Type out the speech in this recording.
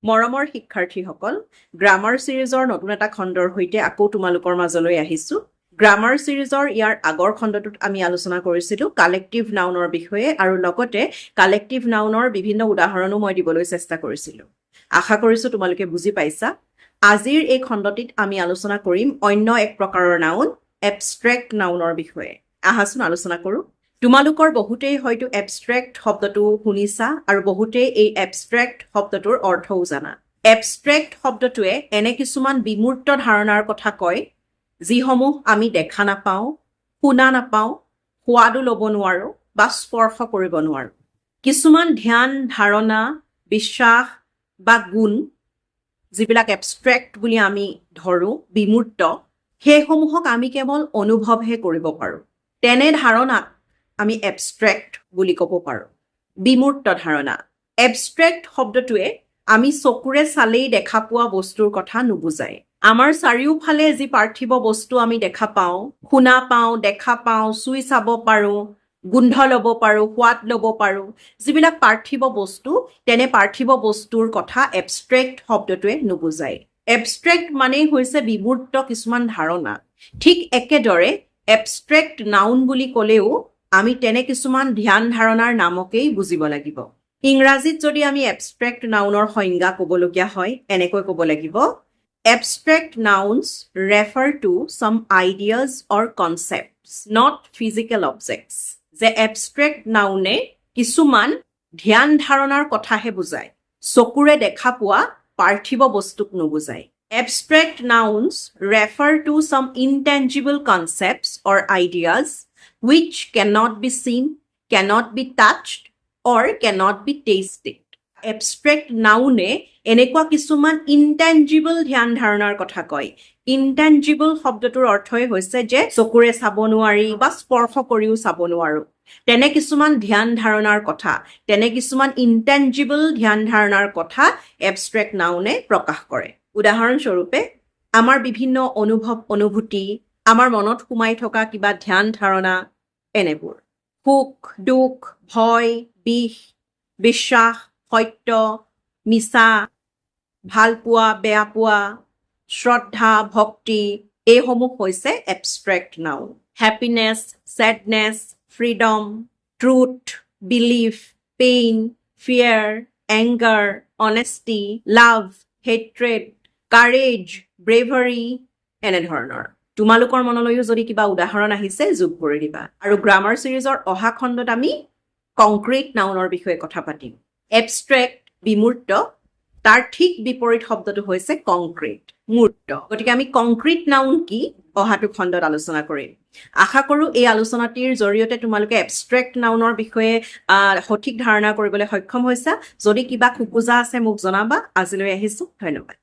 মৰমৰ শিক্ষাৰ্থীসকল, গ্ৰামাৰ ছিৰিজৰ নতুন এটা খণ্ডৰ সৈতে আকৌ তোমালোকৰ মাজলৈ আহিছোঁ। গ্ৰামাৰ ছিৰিজৰ ইয়াৰ আগৰ খণ্ডটোত আমি আলোচনা কৰিছিলোঁ কালেক্টিভ নাউনৰ বিষয়ে আৰু লগতে কালেক্টিভ নাউনৰ বিভিন্ন উদাহৰণো মই দিবলৈ চেষ্টা কৰিছিলোঁ। আশা কৰিছোঁ তোমালোকে বুজি পাইছা। আজিৰ এই খণ্ডটিত আমি আলোচনা কৰিম অন্য এক প্ৰকাৰৰ নাউন, এবষ্ট্ৰেক্ট নাউনৰ বিষয়ে। আহাচোন আলোচনা কৰোঁ। তোমালোকৰ বহুতেই হয়তো এবষ্ট্ৰেক্ট শব্দটো শুনিছা আৰু বহুতেই এই এবষ্ট্ৰেক্ট শব্দটোৰ অৰ্থও জানা। এবষ্ট্ৰেক্ট শব্দটোৱে এনে কিছুমান বিমূৰ্ত ধাৰণাৰ কথা কয় যিসমূহ আমি দেখা নাপাওঁ, শুনা নাপাওঁ, সোৱাদো ল'ব নোৱাৰোঁ বা স্পৰ্শ কৰিব নোৱাৰোঁ। কিছুমান ধ্যান, ধাৰণা, বিশ্বাস বা গুণ যিবিলাক এবষ্ট্ৰেক্ট বুলি আমি ধৰোঁ, বিমূৰ্ত, সেইসমূহক আমি কেৱল অনুভৱহে কৰিব পাৰোঁ। তেনে ধাৰণাক আমি এবষ্ট্ৰেক্ট বুলি ক'ব পাৰোঁ। বিমূৰ্ত ধাৰণা। এবষ্ট্ৰেক্ট শব্দটোৱে আমি চকুৰে চালেই দেখা পোৱা বস্তুৰ কথা নুবুজায়। আমাৰ চাৰিওফালে যি পাৰ্থিৱ বস্তু আমি দেখা পাওঁ, শুনা পাওঁ, দেখা পাওঁ, চুই চাব পাৰোঁ, গোন্ধ ল'ব পাৰোঁ, সোৱাদ ল'ব পাৰোঁ, যিবিলাক পাৰ্থিৱ বস্তু, তেনে পাৰ্থিৱ বস্তুৰ কথা এবষ্ট্ৰেক্ট শব্দটোৱে নুবুজায়। এবষ্ট্ৰেক্ট মানেই হৈছে বিমূৰ্ত কিছুমান ধাৰণা। ঠিক একেদৰে এবষ্ট্ৰেক্ট নাউন বুলি ক'লেও আমি তেনে কিছুমান ধ্যান ধাৰণাৰ নামকেই বুজিব লাগিব। ইংৰাজীত যদি আমি এবষ্ট্ৰেক্ট নাউনৰ সংজ্ঞা ক'বলগীয়া হয়, এনেকৈ ক'ব লাগিব, Abstract nouns refer to some ideas or concepts, not physical objects. যে abstract noune কিছুমান ধ্যান ধাৰণাৰ কথাহে বুজায়, চকুৰে দেখা পোৱা পাৰ্থিৱ বস্তুক নুবুজায়। Abstract nouns refer to some intangible concepts or ideas which cannot be seen, cannot be touched, or cannot be tasted. Abstract noune এনেকুৱা কিছুমান ইনটেঞ্জিবল ধ্যান ধাৰণাৰ কথা কয়। ইনটেঞ্জিবল শব্দটোৰ অৰ্থই হৈছে যে চকুৰে চাব নোৱাৰি বা স্পৰ্শ কৰিও চাব নোৱাৰোঁ। তেনে কিছুমান ধ্যান ধাৰণাৰ কথা, তেনে কিছুমান ইনটেঞ্জিবল ধ্যান ধাৰণাৰ কথা এবষ্ট্ৰেক্ট নাউনে প্ৰকাশ কৰে। উদাহৰণস্বৰূপে, আমাৰ বিভিন্ন অনুভৱ, অনুভূতি, আমাৰ মনত সোমাই থকা কিবা ধ্যান ধাৰণা, এনেবোৰ। সুখ, দুখ, ভয়, বিষ, বিশ্বাস, সত্য, মিছা, ভাল পোৱা, বেয়া পোৱা, শ্ৰদ্ধা, ভক্তি, এইসমূহ হৈছে abstract noun. Happiness, sadness, freedom, truth, belief, pain, fear, anger, honesty, love, hatred, courage, bravery, এনেধৰণৰ। তোমালোকৰ মনলৈও যদি কিবা উদাহৰণ আহিছে যোগ কৰি দিবা। আৰু গ্ৰামাৰ ছিৰিজৰ অহা খণ্ডত আমি কংক্ৰিট নাউনৰ বিষয়ে কথা পাতিম। এবষ্ট্ৰেক্ট, বিমূৰ্ত, তাৰ ঠিক বিপৰীত শব্দটো হৈছে কংক্ৰিট, মূৰ্ত। গতিকে আমি কংক্ৰিট নাউন কি অহাটো খণ্ডত আলোচনা কৰিম। আশা কৰোঁ এই আলোচনাটিৰ জৰিয়তে তোমালোকে এবষ্ট্ৰেক্ট নাউনৰ বিষয়ে সঠিক ধাৰণা কৰিবলৈ সক্ষম হৈছা। যদি কিবা খোকোজা আছে মোক জনাবা। আজিলৈ আহিছোঁ, ধন্যবাদ।